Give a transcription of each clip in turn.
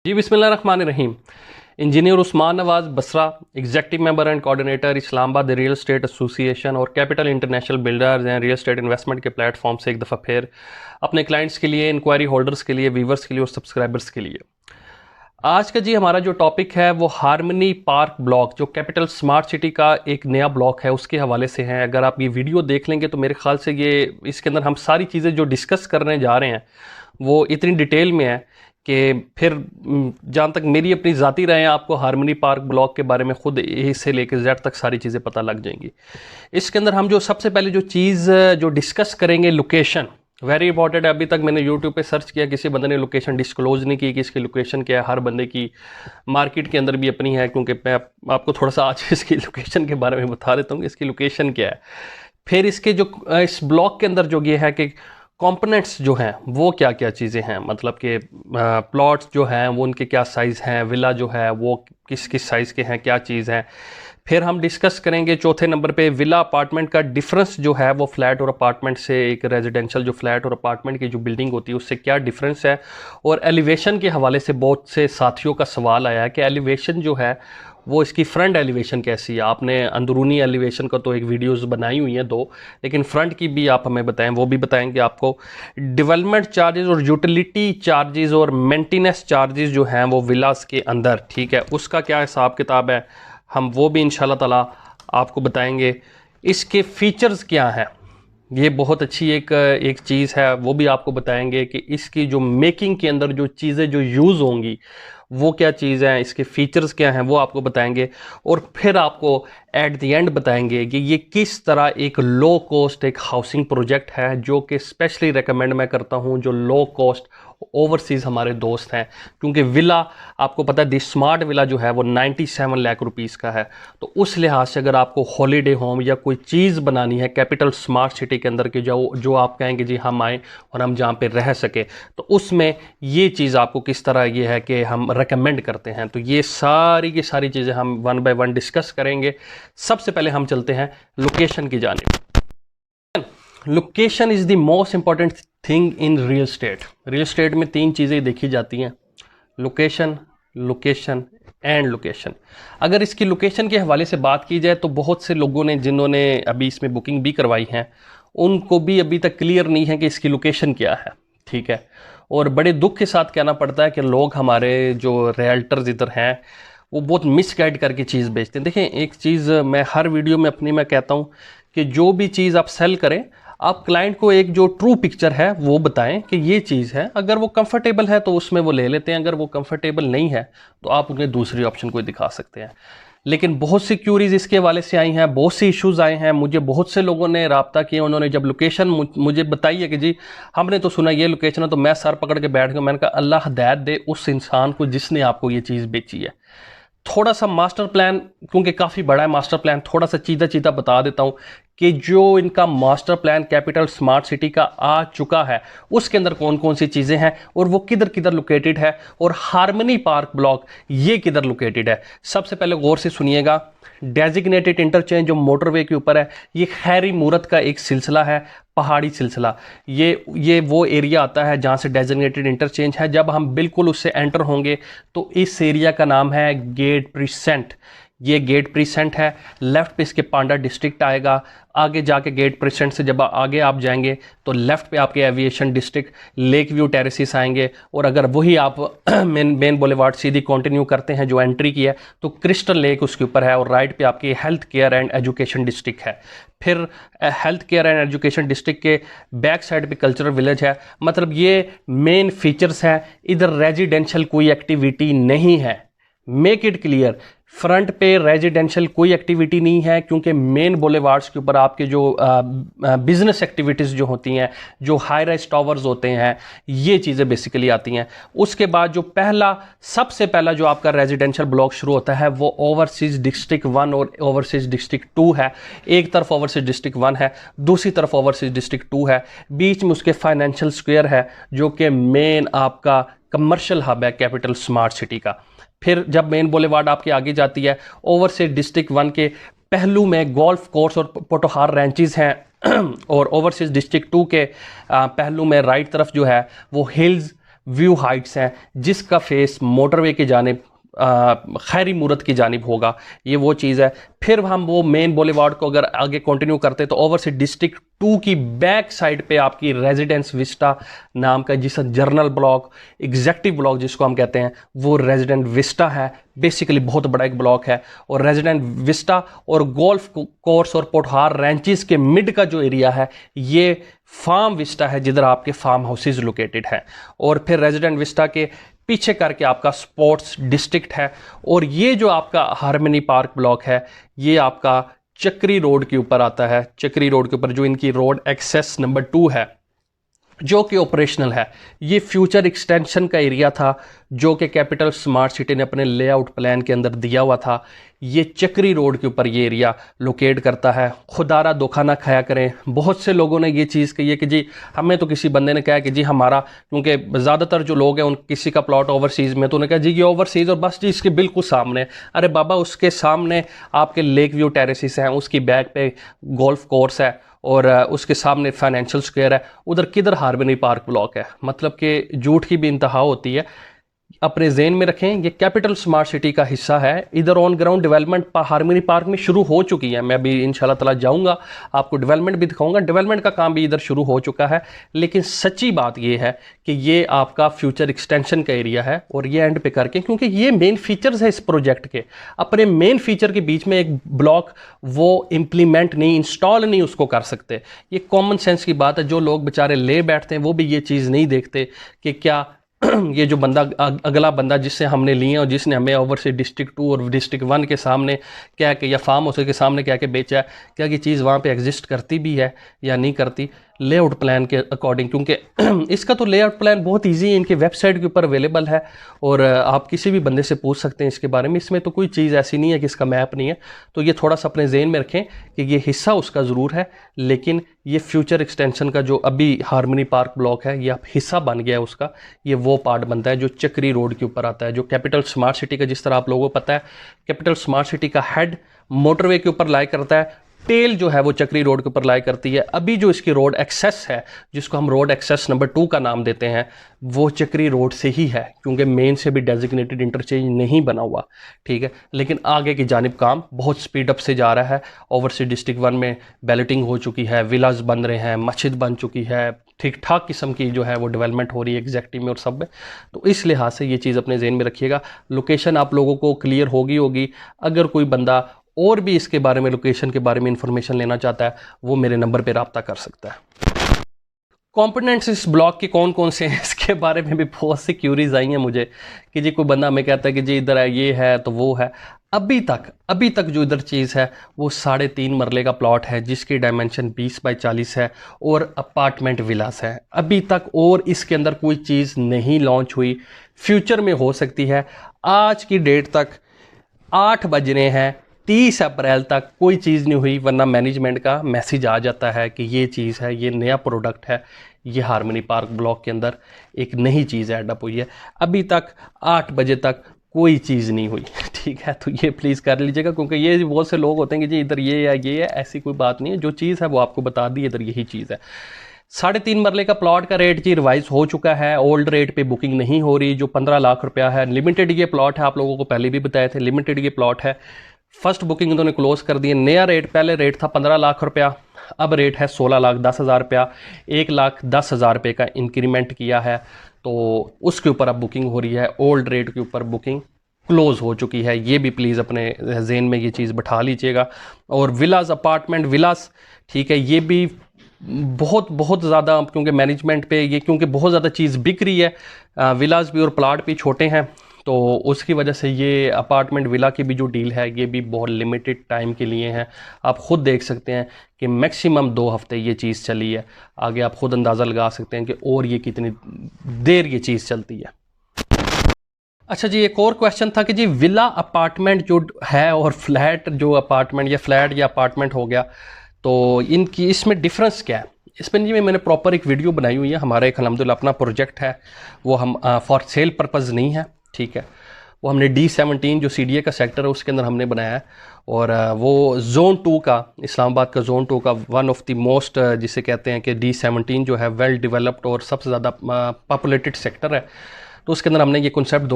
जी बिस्मिल्लाहिर्रहमानिर्रहीम। Engineer Usman Nawaz Basra, executive member and coordinator Islamabad real estate association और capital international builders and real estate investment के platform से एक दफ़ा फिर अपने क्लाइंट्स के लिए, इंक्वायरी होल्डर्स के लिए, व्यूवर्स के लिए और सब्सक्राइबर्स के लिए आज का जी हमारा जो टॉपिक है वो हार्मनी पार्क ब्लॉक, जो कैपिटल स्मार्ट सिटी का एक नया ब्लॉक है, उसके हवाले से है। अगर आप ये वीडियो देख लेंगे तो मेरे ख्याल से ये इसके अंदर हम सारी चीज़ें जो डिस्कस करने जा रहे हैं वो इतनी डिटेल में है कि फिर जहाँ तक मेरी अपनी ज़ाती राय है, आपको हार्मनी पार्क ब्लॉक के बारे में खुद ए से लेकर जेड तक सारी चीज़ें पता लग जाएंगी। इसके अंदर हम जो सबसे पहले जो चीज़ जो डिस्कस करेंगे, लोकेशन वेरी इंपॉर्टेंट है। अभी तक मैंने यूट्यूब पे सर्च किया, किसी बंदे ने लोकेशन डिस्क्लोज नहीं की कि इसकी लोकेशन क्या है। हर बंदे की मार्केट के अंदर भी अपनी है, क्योंकि मैं आपको थोड़ा सा आज इसकी लोकेशन के बारे में बता देता हूँ कि इसकी लोकेशन क्या है। फिर इसके जो इस ब्लॉक के अंदर जो ये है कि कंपोनेंट्स जो हैं वो क्या क्या चीज़ें हैं, मतलब कि प्लॉट्स जो हैं वो उनके क्या साइज़ हैं, विला जो है वो किस किस साइज़ के हैं, क्या चीज़ है। फिर हम डिस्कस करेंगे चौथे नंबर पे विला अपार्टमेंट का डिफरेंस जो है वो फ्लैट और अपार्टमेंट से, एक रेजिडेंशियल जो फ्लैट और अपार्टमेंट की जो बिल्डिंग होती है उससे क्या डिफरेंस है। और एलिवेशन के हवाले से बहुत से साथियों का सवाल आया है कि एलिवेशन जो है वो इसकी फ्रंट एलिवेशन कैसी है। आपने अंदरूनी एलिवेशन का तो एक वीडियोस बनाई हुई हैं 2, लेकिन फ्रंट की भी आप हमें बताएं, वो भी बताएंगे आपको। डेवलपमेंट चार्जेस और यूटिलिटी चार्जेस और मेंटेनेंस चार्जेस जो हैं वो विलास के अंदर, ठीक है, उसका क्या हिसाब किताब है, हम वो भी इंशाल्लाह ताला आपको बताएंगे। इसके फीचर्स क्या हैं, ये बहुत अच्छी एक चीज़ है, वो भी आपको बताएंगे कि इसकी जो मेकिंग के अंदर जो चीज़ें जो यूज़ होंगी वो क्या चीज़ है, इसके फीचर्स क्या हैं वो आपको बताएंगे। और फिर आपको एट द एंड बताएंगे कि ये किस तरह एक लो कॉस्ट एक हाउसिंग प्रोजेक्ट है, जो कि स्पेशली रेकमेंड मैं करता हूँ जो लो कॉस्ट ओवरसीज़ हमारे दोस्त हैं। क्योंकि विला आपको पता है, दी स्मार्ट विला जो है वो 97 लाख रुपीज़ का है। तो उस लिहाज से अगर आपको हॉलीडे होम या कोई चीज़ बनानी है कैपिटल स्मार्ट सिटी के अंदर की, जो आप कहेंगे जी हम आएँ और हम जहाँ पे रह सके, तो उसमें ये चीज़ आपको किस तरह ये है कि हम रेकमेंड करते हैं। तो ये सारी की सारी चीज़ें हम वन बाय वन डिस्कस करेंगे। सबसे पहले हम चलते हैं लोकेशन की जानिब। Location is the most important thing in real estate. Real estate में 3 चीज़ें देखी जाती हैं, लोकेशन, लोकेशन एंड लोकेशन। अगर इसकी लोकेशन के हवाले से बात की जाए तो बहुत से लोगों ने, जिन्होंने अभी इसमें बुकिंग भी करवाई है, उनको भी अभी तक क्लियर नहीं है कि इसकी लोकेशन क्या है, ठीक है। और बड़े दुख के साथ कहना पड़ता है कि लोग हमारे जो रियल्टर्स इधर हैं वो बहुत मिसगाइड करके चीज़ बेचते हैं। देखें, एक चीज़ मैं हर वीडियो में अपनी मैं कहता हूँ कि जो भी चीज़ आप सेल करें, आप क्लाइंट को एक जो ट्रू पिक्चर है वो बताएं कि ये चीज़ है। अगर वो कंफर्टेबल है तो उसमें वो ले लेते हैं, अगर वो कंफर्टेबल नहीं है तो आप उन्हें दूसरी ऑप्शन को दिखा सकते हैं। लेकिन बहुत सी क्यूरीज इसके हवाले से आई हैं, बहुत से इश्यूज़ आए हैं। मुझे बहुत से लोगों ने रब्ता किया, उन्होंने जब लोकेशन मुझे बताई है कि जी हमने तो सुना ये लोकेशन है, तो मैं सर पकड़ के बैठ गया। मैंने कहा अल्लाह हिदायत दे उस इंसान को जिसने आपको ये चीज़ बेची है। थोड़ा सा मास्टर प्लान, क्योंकि काफ़ी बड़ा है मास्टर प्लान, थोड़ा सा चीदा चीदा बता देता हूँ कि जो इनका master plan capital smart city का आ चुका है उसके अंदर कौन कौन सी चीज़ें हैं और वो किधर किधर लोकेटेड है, और हार्मनी पार्क ब्लॉक ये किधर लोकेटेड है। सबसे पहले गौर से सुनिएगा। डेजिग्नेटेड इंटरचेंज जो मोटरवे के ऊपर है, ये खैरी मूरत का एक सिलसिला है, पहाड़ी सिलसिला। ये वो एरिया आता है जहाँ से डेजिग्नेटेड इंटरचेंज है। जब हम बिल्कुल उससे एंटर होंगे तो इस एरिया का नाम है गेट प्रीसेंट। ये गेट प्रीसेंट है। लेफ्ट पे इसके पांडा डिस्ट्रिक्ट आएगा। आगे जाके गेट प्रीसेंट से जब आगे आप जाएंगे तो लेफ्ट पे आपके aviation district, lake view terraces आएंगे। और अगर वही आप मेन बुलेवार्ड सीधी कंटिन्यू करते हैं जो एंट्री की है, तो क्रिस्टल लेक उसके ऊपर है। और राइट पे आपकी health care and education district है। फिर health care and education district के बैक साइड पे कल्चरल विलेज है। मतलब ये मेन फीचर्स हैं। इधर रेजिडेंशियल कोई एक्टिविटी नहीं है। मेक इट क्लियर, फ्रंट पे रेजिडेंशियल कोई एक्टिविटी नहीं है, क्योंकि मेन बुलेवार्ड्स के ऊपर आपके जो बिजनेस एक्टिविटीज़ जो होती हैं, जो हाई राइज टावर्स होते हैं, ये चीज़ें बेसिकली आती हैं। उसके बाद जो सबसे पहला जो आपका रेजिडेंशियल ब्लॉक शुरू होता है वो ओवरसीज डिस्ट्रिक्ट 1 और ओवरसीज डिस्ट्रिक्ट 2 है। एक तरफ ओवरसीज डिस्ट्रिक्ट 1 है, दूसरी तरफ ओवरसीज डिस्ट्रिक्ट 2 है। बीच में उसके फाइनेंशियल स्क्वायर है जो कि मेन आपका कमर्शियल हब है कैपिटल स्मार्ट सिटी का। फिर जब मेन बुलेवार्ड आपके आगे जाती है, ओवरसीज डिस्ट्रिक्ट 1 के पहलू में गोल्फ कोर्स और पोटोहार रेंचेस हैं और ओवरसीज डिस्ट्रिक्ट 2 के पहलू में राइट तरफ जो है वो हिल्स, व्यू हाइट्स हैं, जिसका फेस मोटरवे की जानिब खैरी मूरत की जानिब होगा, ये वो चीज़ है। फिर हम वो मेन बुलेवार्ड को अगर आगे कंटिन्यू करते तो ओवरसीज डिस्ट्रिक्ट 2 की बैक साइड पे आपकी रेजिडेंस विस्टा नाम का, जिस जर्नल ब्लॉक, एग्जेक्टिव ब्लॉक जिसको हम कहते हैं, वो रेजिडेंट विस्टा है। बेसिकली बहुत बड़ा एक ब्लॉक है, और रेजिडेंट विस्टा और गोल्फ कोर्स और पोटहार रेंचेस के मिड का जो एरिया है, ये फार्म विस्टा है, जिधर आपके फार्म हाउसेज लोकेटेड हैं। और फिर रेजिडेंट विस्टा के पीछे करके आपका स्पोर्ट्स डिस्ट्रिक्ट है। और ये जो आपका हार्मनी पार्क ब्लॉक है, ये आपका चक्री रोड के ऊपर आता है। चक्री रोड के ऊपर जो इनकी रोड एक्सेस नंबर 2 है, जो कि ऑपरेशनल है। ये फ्यूचर एक्सटेंशन का एरिया था, जो कि कैपिटल स्मार्ट सिटी ने अपने लेआउट प्लान के अंदर दिया हुआ था। ये चक्री रोड के ऊपर ये एरिया लोकेट करता है। खुदारा धोखा ना खाया करें। बहुत से लोगों ने ये चीज़ कही है कि जी हमें तो किसी बंदे ने कहा कि जी हमारा, क्योंकि ज़्यादातर जो लोग हैं उन किसी का प्लॉट ओवरसीज़ में, तो उन्होंने कहा जी ये ओवरसीज़ और बस जी इसके बिल्कुल सामने। अरे बाबा, उसके सामने आपके लेक व्यू टेरेसिस हैं, उसकी बैक पे गोल्फ कोर्स है, और उसके सामने फाइनेंशियल स्क्वायर है। उधर किधर हार्मनी पार्क ब्लॉक है? मतलब कि झूठ की भी इंतहा होती है। अपने जेन में रखें, ये कैपिटल स्मार्ट सिटी का हिस्सा है। इधर on ground development harmony park में शुरू हो चुकी है। मैं अभी इंशाल्लाह ताला जाऊंगा, आपको डेवलपमेंट भी दिखाऊंगा। डेवलपमेंट का काम भी इधर शुरू हो चुका है। लेकिन सच्ची बात ये है कि ये आपका फ्यूचर एक्सटेंशन का एरिया है, और ये एंड पे करके, क्योंकि ये मेन फीचर्स है इस प्रोजेक्ट के, अपने मेन फीचर के बीच में एक ब्लॉक वो इम्प्लीमेंट नहीं, इंस्टॉल नहीं उसको कर सकते। ये कॉमन सेंस की बात है। जो लोग बेचारे ले बैठते हैं वो भी ये चीज़ नहीं देखते कि क्या ये जो बंदा, अगला बंदा जिससे हमने लिए और जिसने हमें ओवरसीज डिस्ट्रिक्ट 2 और डिस्ट्रिक्ट 1 के सामने क्या कि, या फार्म हाउस के सामने क्या कि बेचा है, क्या ये चीज़ वहाँ पे एग्जिस्ट करती भी है या नहीं करती लेआउट प्लान के अकॉर्डिंग। क्योंकि इसका तो लेआउट प्लान बहुत इजी है, इनके वेबसाइट के ऊपर अवेलेबल है, और आप किसी भी बंदे से पूछ सकते हैं इसके बारे में। इसमें तो कोई चीज़ ऐसी नहीं है कि इसका मैप नहीं है। तो ये थोड़ा सा अपने जेन में रखें कि ये हिस्सा उसका ज़रूर है, लेकिन ये फ्यूचर एक्सटेंशन का जो अभी हार्मनी पार्क ब्लॉक है, ये अब हिस्सा बन गया है उसका। ये वो पार्ट बनता है जो चक्री रोड के ऊपर आता है, जो कैपिटल स्मार्ट सिटी का, जिस तरह आप लोगों को पता है कैपिटल स्मार्ट सिटी का हेड मोटरवे के ऊपर लाई करता है, टेल जो है वो चक्री रोड के ऊपर लाई करती है। अभी जो इसकी रोड एक्सेस है, जिसको हम रोड एक्सेस नंबर 2 का नाम देते हैं, वो चक्री रोड से ही है, क्योंकि मेन से भी डेजिग्नेटेड इंटरचेंज नहीं बना हुआ, ठीक है। लेकिन आगे की जानिब काम बहुत स्पीड अप से जा रहा है। ओवरसीज डिस्ट्रिक्ट 1 में बैलेटिंग हो चुकी है, विलाज बन रहे हैं, मस्जिद बन चुकी है, ठीक ठाक किस्म की जो है वो डेवलपमेंट हो रही है एग्जैक्टिव में और सब में। तो इस लिहाज से ये चीज़ अपने जेन में रखिएगा। लोकेशन आप लोगों को क्लियर होगी। अगर कोई बंदा और भी इसके बारे में, लोकेशन के बारे में इंफॉर्मेशन लेना चाहता है, वो मेरे नंबर पे रब्ता कर सकता है। कंपोनेंट्स इस ब्लॉक के कौन कौन से हैं, इसके बारे में भी बहुत सी क्यूरीज आई हैं मुझे कि जी कोई बंदा हमें कहता है कि जी इधर है, ये है तो वो है। अभी तक जो इधर चीज़ है वो 3.5 मरले का प्लॉट है, जिसकी डायमेंशन 20 बाई 40 है, और अपार्टमेंट विलास है अभी तक। और इसके अंदर कोई चीज़ नहीं लॉन्च हुई, फ्यूचर में हो सकती है। आज की डेट तक 8 बज रहे हैं, 30 अप्रैल तक कोई चीज़ नहीं हुई, वरना मैनेजमेंट का मैसेज आ जाता है कि ये चीज़ है, ये नया प्रोडक्ट है, ये हार्मनी पार्क ब्लॉक के अंदर एक नई चीज़ ऐड अप हुई है। अभी तक 8 बजे तक कोई चीज़ नहीं हुई, ठीक है। तो ये प्लीज़ कर लीजिएगा, क्योंकि ये बहुत से लोग होते हैं कि जी इधर ये है, ये है, ऐसी कोई बात नहीं है। जो चीज़ है वो आपको बता दी, इधर यही चीज़ है। 3.5 मरले का प्लॉट का रेट जी रिवाइज हो चुका है। ओल्ड रेट पे बुकिंग नहीं हो रही, जो 15 लाख रुपया है। लिमिटेड ये प्लॉट है, आप लोगों को पहले भी बताए थे, लिमिटेड ये प्लॉट है। फर्स्ट बुकिंग उन्होंने क्लोज कर दी है। नया रेट, पहले रेट था 15 लाख रुपया, अब रेट है 16,10,000 रुपया। 1,10,000 रुपये का इंक्रीमेंट किया है, तो उसके ऊपर अब बुकिंग हो रही है। ओल्ड रेट के ऊपर बुकिंग क्लोज हो चुकी है। ये भी प्लीज़ अपने जेन में ये चीज़ बैठा लीजिएगा। और विलास, अपार्टमेंट विलास, ठीक है, ये भी बहुत ज़्यादा, क्योंकि मैनेजमेंट पे ये, क्योंकि बहुत ज़्यादा चीज़ बिक रही है, विलास भी और प्लाट भी छोटे हैं, तो उसकी वजह से ये अपार्टमेंट विला की भी जो डील है ये भी बहुत लिमिटेड टाइम के लिए है। आप ख़ुद देख सकते हैं कि मैक्सिमम 2 हफ्ते ये चीज़ चली है। आगे आप ख़ुद अंदाज़ा लगा सकते हैं कि और ये कितनी देर ये चीज़ चलती है। अच्छा जी, एक और क्वेश्चन था कि जी विला अपार्टमेंट जो है और फ्लैट जो अपार्टमेंट, या फ्लैट या अपार्टमेंट हो गया, तो इनकी इसमें डिफरेंस क्या है? इस पर जी मैंने प्रॉपर एक वीडियो बनाई हुई है। हमारा एक अल्हम्दुलिल्लाह अपना प्रोजेक्ट है, वो हम फॉर सेल पर्पज़ नहीं है, ठीक है। वो हमने D17 जो CDA का सेक्टर है उसके अंदर हमने बनाया है। और वो जोन 2 का, इस्लामाबाद का जोन 2 का वन ऑफ द मोस्ट जिसे कहते हैं कि D17 जो है वेल डेवलप्ड और सबसे ज़्यादा पॉपुलेटेड सेक्टर है। तो उसके अंदर हमने ये कॉन्सेप्ट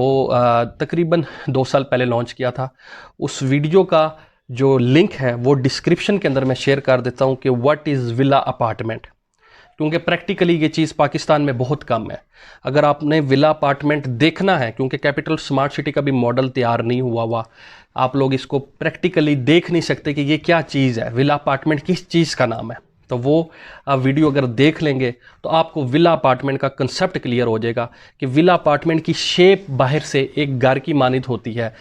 तकरीबन 2 साल पहले लॉन्च किया था। उस वीडियो का जो लिंक है वो डिस्क्रिप्शन के अंदर मैं शेयर कर देता हूँ कि व्हाट इज़ विला अपार्टमेंट, क्योंकि प्रैक्टिकली ये चीज़ पाकिस्तान में बहुत कम है। अगर आपने विला अपार्टमेंट देखना है, क्योंकि कैपिटल स्मार्ट सिटी का भी मॉडल तैयार नहीं हुआ, आप लोग इसको प्रैक्टिकली देख नहीं सकते कि ये क्या चीज़ है, विला अपार्टमेंट किस चीज़ का नाम है। तो वो वीडियो अगर देख लेंगे तो आपको विला अपार्टमेंट का कंसेप्ट क्लियर हो जाएगा कि विला अपार्टमेंट की शेप बाहर से एक घर की मानित होती है,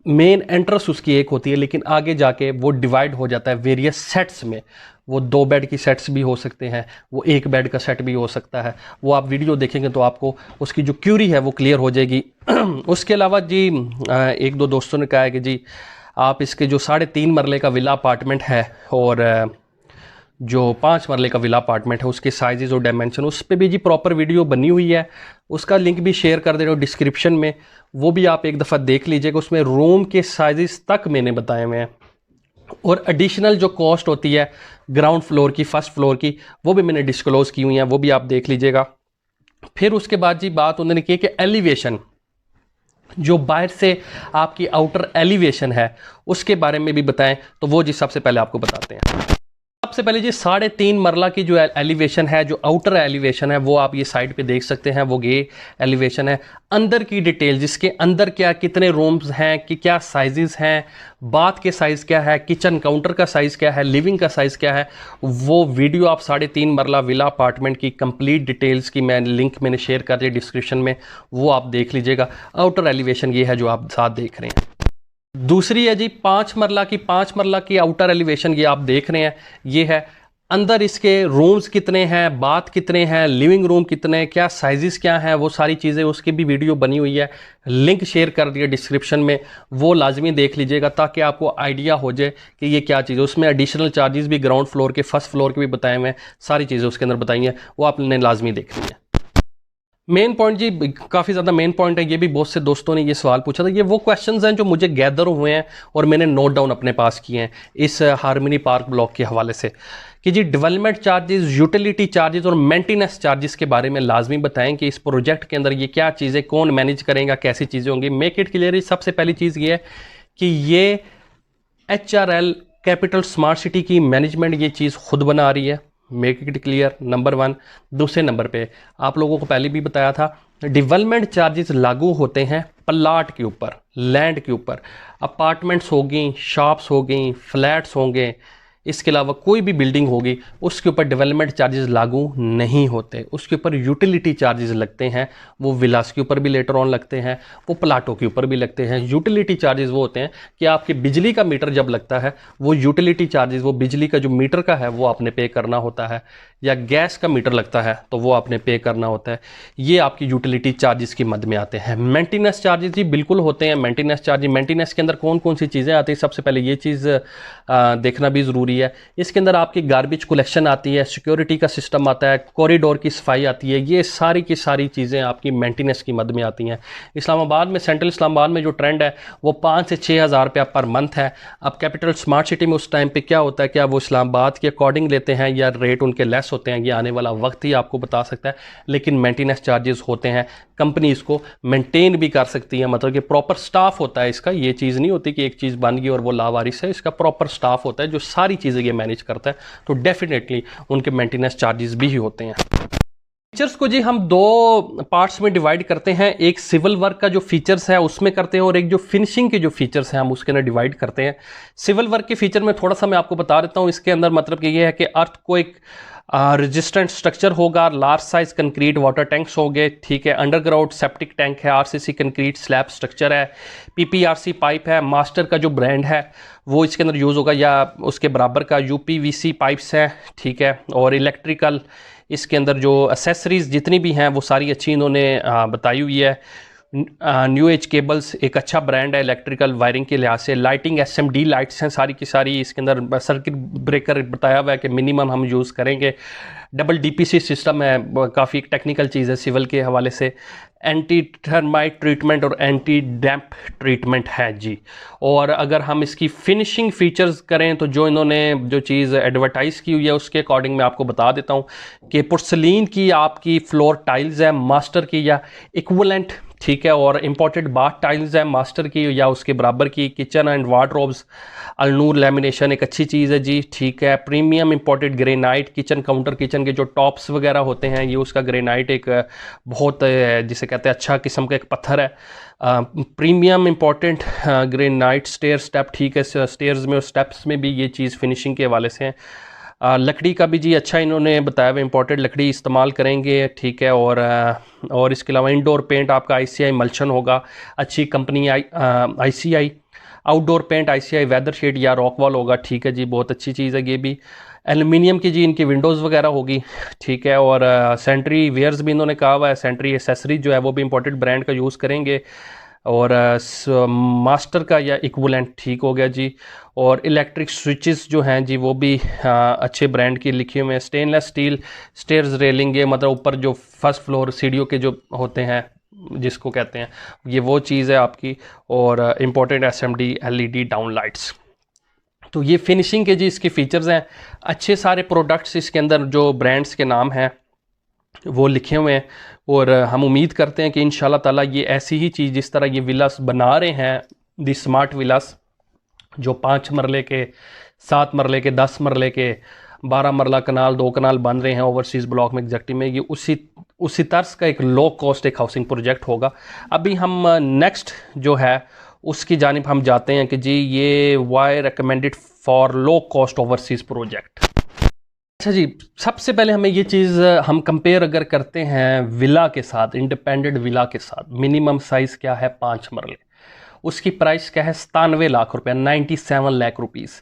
मेन एंट्रेंस उसकी एक होती है, लेकिन आगे जाके वो डिवाइड हो जाता है वेरियस सेट्स में। वो 2 बेड की सेट्स भी हो सकते हैं, वो 1 बेड का सेट भी हो सकता है। वो आप वीडियो देखेंगे तो आपको उसकी जो क्यूरी है वो क्लियर हो जाएगी। उसके अलावा जी 1-2 दोस्तों ने कहा है कि जी आप इसके जो 3.5 मरले का विला अपार्टमेंट है और जो 5 मरले का विला अपार्टमेंट है उसके साइजेस और डायमेंशन, उस पर भी जी प्रॉपर वीडियो बनी हुई है। उसका लिंक भी शेयर कर दे रहे हो डिस्क्रिप्शन में, वो भी आप एक दफ़ा देख लीजिएगा। उसमें रूम के साइजेस तक मैंने बताए हुए हैं और एडिशनल जो कॉस्ट होती है ग्राउंड फ्लोर की, फर्स्ट फ्लोर की, वो भी मैंने डिस्क्लोज़ की हुई हैं, वो भी आप देख लीजिएगा। फिर उसके बाद जी बात उन्होंने की कि एलिवेशन, जो बाहर से आपकी आउटर एलिवेशन है उसके बारे में भी बताएं। तो वो जी सबसे पहले आपको बताते हैं। सबसे पहले जी 3.5 मरला की जो एलिवेशन है, जो आउटर एलिवेशन है, वो आप ये साइड पे देख सकते हैं, वो ये एलिवेशन है। अंदर की डिटेल, जिसके अंदर क्या कितने रूम्स हैं, कि क्या साइजेस हैं, बाथ के साइज़ क्या है, किचन काउंटर का साइज़ क्या है, लिविंग का साइज़ क्या है, वो वीडियो आप 3.5 मरला विला अपार्टमेंट की कंप्लीट डिटेल्स की मैंने शेयर कर दिया डिस्क्रिप्शन में, वो आप देख लीजिएगा। आउटर एलिवेशन ये है जो आप साथ देख रहे हैं। दूसरी है जी 5 मरला की आउटर एलिवेशन, ये आप देख रहे हैं, ये है। अंदर इसके रूम्स कितने हैं, बाथ कितने हैं, लिविंग रूम कितने, क्या साइजेस क्या हैं, वो सारी चीज़ें उसकी भी वीडियो बनी हुई है। लिंक शेयर कर दिया डिस्क्रिप्शन में, वो लाजमी देख लीजिएगा ताकि आपको आइडिया हो जाए कि ये क्या चीज़ है। उसमें एडिशनल चार्जेस भी ग्राउंड फ्लोर के, फर्स्ट फ्लोर के भी बताए हुए हैं, सारी चीज़ें उसके अंदर बताई हैं, वो आपने लाजमी देखनी है। मेन पॉइंट जी काफ़ी ज़्यादा मेन पॉइंट है, ये भी बहुत से दोस्तों ने ये सवाल पूछा था। ये वो क्वेश्चंस हैं जो मुझे गैदर हुए हैं और मैंने नोट डाउन अपने पास किए हैं इस हार्मनी पार्क ब्लॉक के हवाले से, कि जी डेवलपमेंट चार्जेस, यूटिलिटी चार्जेस और मेंटेनेंस चार्जेस के बारे में लाजमी बताएं कि इस प्रोजेक्ट के अंदर ये क्या चीज़ें, कौन मैनेज करेगा, कैसी चीज़ें होंगी। Make it clear. सबसे पहली चीज़ ये है कि ये HRL कैपिटल स्मार्ट सिटी की मैनेजमेंट ये चीज़ खुद बना रही है। Make it clear, number 1। दूसरे नंबर पे आप लोगों को पहले भी बताया था, डेवलपमेंट चार्जेस लागू होते हैं प्लाट के ऊपर, लैंड के ऊपर। अपार्टमेंट्स होगी, शॉप्स होगी, फ्लैट्स होंगे, इसके अलावा कोई भी बिल्डिंग होगी, उसके ऊपर डेवलपमेंट चार्जेस लागू नहीं होते। उसके ऊपर यूटिलिटी चार्जेस लगते हैं, वो विलास के ऊपर भी लेटर ऑन लगते हैं, वो प्लाटों के ऊपर भी लगते हैं। यूटिलिटी चार्जेस वो होते हैं कि आपके बिजली का मीटर जब लगता है, वो यूटिलिटी चार्जेस, वो बिजली का जो मीटर का है वो आपने पे करना होता है, या गैस का मीटर लगता है तो वो आपने पे करना होता है। ये आपकी यूटिलिटी चार्जेस की मद में आते हैं। मेंटेनेंस चार्जेस जी बिल्कुल होते हैं। मेंटेनेंस चार्जेस, मेंटेनेंस के अंदर कौन कौन सी चीज़ें आती हैं, सबसे पहले ये चीज़ देखना भी ज़रूरी है। इसके अंदर आपकी गार्बेज कलेक्शन आती है, सिक्योरिटी का सिस्टम आता है, कॉरिडोर की सफाई आती है, ये सारी की सारी चीज़ें आपकी मेंटेनेंस की मद में आती हैं। इस्लामाबाद में, सेंट्रल इस्लामाबाद में जो ट्रेंड है वो 5 से 6 हज़ार रुपया पर मंथ है। अब कैपिटल स्मार्ट सिटी में उस टाइम पे क्या होता है, क्या वो इस्लामाबाद के अकॉर्डिंग लेते हैं या रेट उनके लेस होते हैं, ये आने वाला वक्त ही आपको बता सकता है। लेकिन मेंटेनेंस चार्जेस होते हैं, कंपनी इसको मेंटेन भी कर सकती है, मतलब कि प्रॉपर स्टाफ होता है इसका। ये चीज़ नहीं होती कि एक चीज़ बन गई और वो लावारिस है, इसका प्रॉपर स्टाफ होता है जो सारी चीज़ें ये मैनेज करता है। तो डेफिनेटली उनके मेंटेनेंस चार्जेस भी होते हैं। फीचर्स को जी हम 2 पार्ट्स में डिवाइड करते हैं। एक सिविल वर्क का जो फीचर्स है उसमें करते हैं, और एक जो फिनिशिंग के जो फीचर्स हैं हम उसके अंदर डिवाइड करते हैं। सिविल वर्क के फीचर में थोड़ा सा मैं आपको बता देता हूँ। इसके अंदर मतलब कि ये है कि अर्थ को एक रेजिस्टेंट स्ट्रक्चर होगा, large size concrete water tanks होंगे, ठीक है, अंडरग्राउंड सेप्टिक टैंक है, RCC कंक्रीट स्लैब स्ट्रक्चर है, PPRC पाइप है, मास्टर का जो ब्रांड है वो इसके अंदर यूज़ होगा, या उसके बराबर का UPVC पाइप्स है, ठीक है। और इलेक्ट्रिकल इसके अंदर जो एसेसरीज जितनी भी हैं वो सारी अच्छी इन्होंने बताई हुई है। न्यू एज केबल्स एक अच्छा ब्रांड है इलेक्ट्रिकल वायरिंग के लिहाज से। लाइटिंग SMD लाइट्स हैं सारी की सारी, इसके अंदर सर्किट ब्रेकर बताया हुआ है कि मिनिमम हम यूज़ करेंगे। डबल DPC सिस्टम है, काफ़ी टेक्निकल चीज़ है सिविल के हवाले से। एंटी थर्माइट ट्रीटमेंट और एंटी डैम्प ट्रीटमेंट है जी। और अगर हम इसकी फिनिशिंग फीचर्स करें तो जो इन्होंने जो चीज़ एडवर्टाइज़ की हुई है उसके अकॉर्डिंग मैं आपको बता देता हूँ कि पोर्सलीन की आपकी फ्लोर टाइल्स है मास्टर की या इक्वलेंट, ठीक है, और इंपोर्टेड बाथ टाइल्स है मास्टर की या उसके बराबर की। Kitchen and wardrobes Alnoor lamination एक अच्छी चीज़ है जी, ठीक है। Premium imported granite kitchen counter, kitchen के जो टॉप्स वगैरह होते हैं ये उसका ग्रेनाइट एक बहुत जिसे कहते हैं अच्छा किस्म का एक पत्थर है। Premium important granite stair step, ठीक है, स्टेयर्स में और स्टेप्स में भी ये चीज़ फिनिशिंग के हवाले से है। लकड़ी का भी जी अच्छा इन्होंने बताया हुआ इंपॉर्टेंट लकड़ी इस्तेमाल करेंगे, ठीक है। और इसके अलावा इंडोर पेंट आपका ICI मल्शन होगा, अच्छी company ICI। Outdoor paint ICI weather shade या रॉकवॉल होगा, ठीक है जी, बहुत अच्छी चीज़ है ये भी। एल्युमिनियम की जी इनकी विंडोज़ वगैरह होगी, ठीक है। और सेंट्री वेयर्स भी इन्होंने कहा हुआ है, सेंट्री एसेसरीज जो है वो भी इंपॉर्टेंट ब्रांड का यूज़ करेंगे। और मास्टर का या इक्वलेंट ठीक हो गया जी। और इलेक्ट्रिक स्विचेस जो हैं जी वो भी अच्छे ब्रांड के लिखे हुए हैं। स्टेनलेस स्टील स्टेयर्स रेलिंग, ये मतलब ऊपर जो फर्स्ट फ्लोर सीढ़ियों के जो होते हैं जिसको कहते हैं ये वो चीज़ है आपकी। और important SMD LED down lights. तो ये फिनिशिंग के जी इसके फीचर्स हैं। अच्छे सारे प्रोडक्ट्स इसके अंदर जो ब्रांड्स के नाम हैं वो लिखे हुए हैं। और हम उम्मीद करते हैं कि इंशाल्लाह ताला ये ऐसी ही चीज़ जिस तरह ये विलास बना रहे हैं दी स्मार्ट विलास, जो 5 मरले के 7 मरले के 10 मरले के 12 मरला कनाल 2 कनाल बन रहे हैं ओवरसीज़ ब्लॉक में एग्जैक्टली में, ये उसी तर्ज का एक लो कॉस्ट एक हाउसिंग प्रोजेक्ट होगा। अभी हम नेक्स्ट जो है उसकी जानिब हम जाते हैं कि जी ये why recommended for low cost overseas project. अच्छा जी, सबसे पहले हमें ये चीज़ हम कंपेयर अगर करते हैं विला के साथ, इंडिपेंडेंट विला के साथ, मिनिमम साइज़ क्या है 5 मरले, उसकी प्राइस क्या है 97 लाख रुपए, 97 लाख रुपीज़।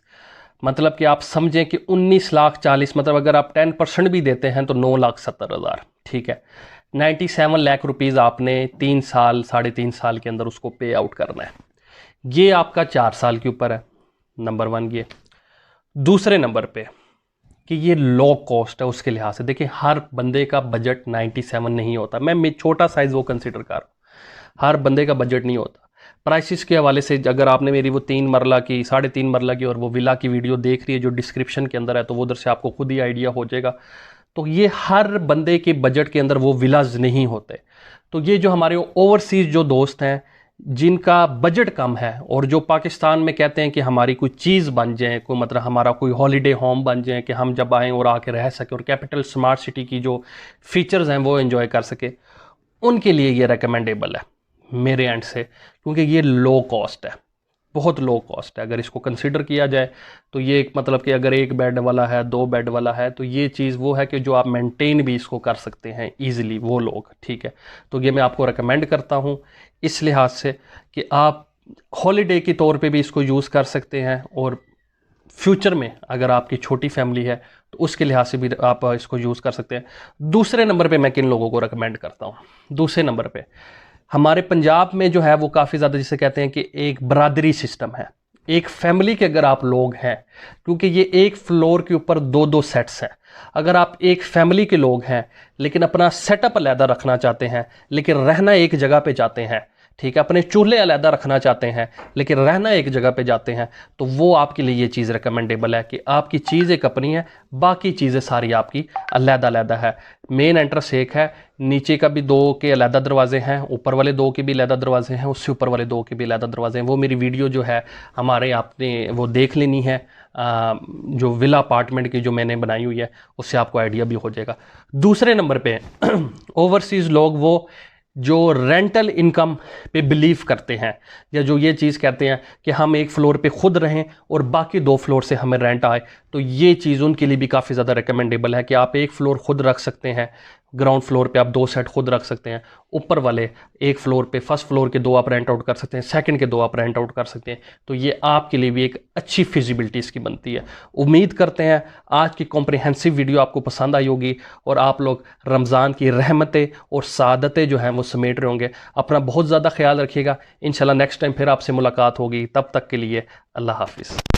मतलब कि आप समझें कि 19 लाख 40, मतलब अगर आप 10% भी देते हैं तो 9 लाख 70 हज़ार, ठीक है। 97 लाख रुपीज़ आपने 3 साल 3.5 साल के अंदर उसको पे आउट करना है। ये आपका 4 साल के ऊपर है, नंबर 1 ये। दूसरे नंबर पे कि ये लो कॉस्ट है उसके लिहाज से। देखिए हर बंदे का बजट 97 नहीं होता, मैं छोटा साइज़ वो कंसिडर कर रहा हूँ, हर बंदे का बजट नहीं होता। प्राइसेस के हवाले से अगर आपने मेरी वो 3 मरला की 3.5 मरला की और वो विला की वीडियो देख रही है जो डिस्क्रिप्शन के अंदर है, तो वो उधर से आपको खुद ही आइडिया हो जाएगा। तो ये हर बंदे के बजट के अंदर वो विलाज नहीं होते। तो ये जो हमारे ओवरसीज़ जो दोस्त हैं जिनका बजट कम है और जो पाकिस्तान में कहते हैं कि हमारी कोई चीज़ बन जाए, कोई मतलब हमारा कोई हॉलीडे होम बन जाए कि हम जब आएँ और आके रह सकें और कैपिटल स्मार्ट सिटी की जो फीचर्स हैं वो एंजॉय कर सके, उनके लिए ये रिकमेंडेबल है मेरे एंड से, क्योंकि ये लो कॉस्ट है, बहुत लो कॉस्ट है। अगर इसको कंसिडर किया जाए तो ये एक मतलब कि अगर 1 बेड वाला है 2 बेड वाला है तो ये चीज़ वो है कि जो आप मेंटेन भी इसको कर सकते हैं ईजिली वो लोग, ठीक है। तो ये मैं आपको रिकमेंड करता हूँ इस लिहाज से कि आप हॉलीडे के तौर पे भी इसको यूज़ कर सकते हैं और फ्यूचर में अगर आपकी छोटी फैमिली है तो उसके लिहाज से भी आप इसको यूज़ कर सकते हैं। दूसरे नंबर पे मैं किन लोगों को रिकमेंड करता हूँ, दूसरे नंबर पे हमारे पंजाब में जो है वो काफ़ी ज़्यादा जिसे कहते हैं कि एक बरादरी सिस्टम है, एक फैमिली के अगर आप लोग हैं, क्योंकि ये एक फ्लोर के ऊपर 2-2 सेट्स हैं। अगर आप एक फैमिली के लोग हैं लेकिन अपना सेटअप अलहदा रखना चाहते हैं लेकिन रहना एक जगह पे जाते हैं, ठीक है, अपने चूल्हे अलहदा रखना चाहते हैं लेकिन रहना एक जगह पे जाते हैं, तो वो आपके लिए ये चीज़ रिकमेंडेबल है कि आपकी चीज़ एक अपनी है, बाकी चीज़ें सारी आपकी अलहदा अलहदा है। मेन एंट्रेंस एक है, नीचे का भी 2 के अलहदा दरवाजे हैं, ऊपर वाले 2 के भी अलहदा दरवाजे हैं, उससे ऊपर वाले 2 के भी अलहदा दरवाजे हैं। वो मेरी वीडियो जो है हमारे आपने वो देख लेनी है, जो विला अपार्टमेंट की जो मैंने बनाई हुई है, उससे आपको आइडिया भी हो जाएगा। दूसरे नंबर पे ओवरसीज़ लोग वो जो रेंटल इनकम पे बिलीव करते हैं या जो ये चीज़ कहते हैं कि हम एक फ्लोर पे खुद रहें और बाकी 2 फ्लोर से हमें रेंट आए, तो ये चीज़ उनके लिए भी काफ़ी ज़्यादा रिकमेंडेबल है कि आप एक फ्लोर खुद रख सकते हैं ग्राउंड फ्लोर पे आप 2 सेट खुद रख सकते हैं, ऊपर वाले एक फ्लोर पे फर्स्ट फ्लोर के 2 आप रेंट आउट कर सकते हैं, सेकंड के 2 आप रेंट आउट कर सकते हैं। तो ये आपके लिए भी एक अच्छी फिजिबिलिटी इसकी बनती है। उम्मीद करते हैं आज की कॉम्प्रिहेंसिव वीडियो आपको पसंद आई होगी और आप लोग रमज़ान की रहमतें और सादतें जो हैं वो समेट रहे होंगे। अपना बहुत ज़्यादा ख्याल रखिएगा। इंशाल्लाह नेक्स्ट टाइम फिर आपसे मुलाकात होगी। तब तक के लिए अल्लाह हाफिज़।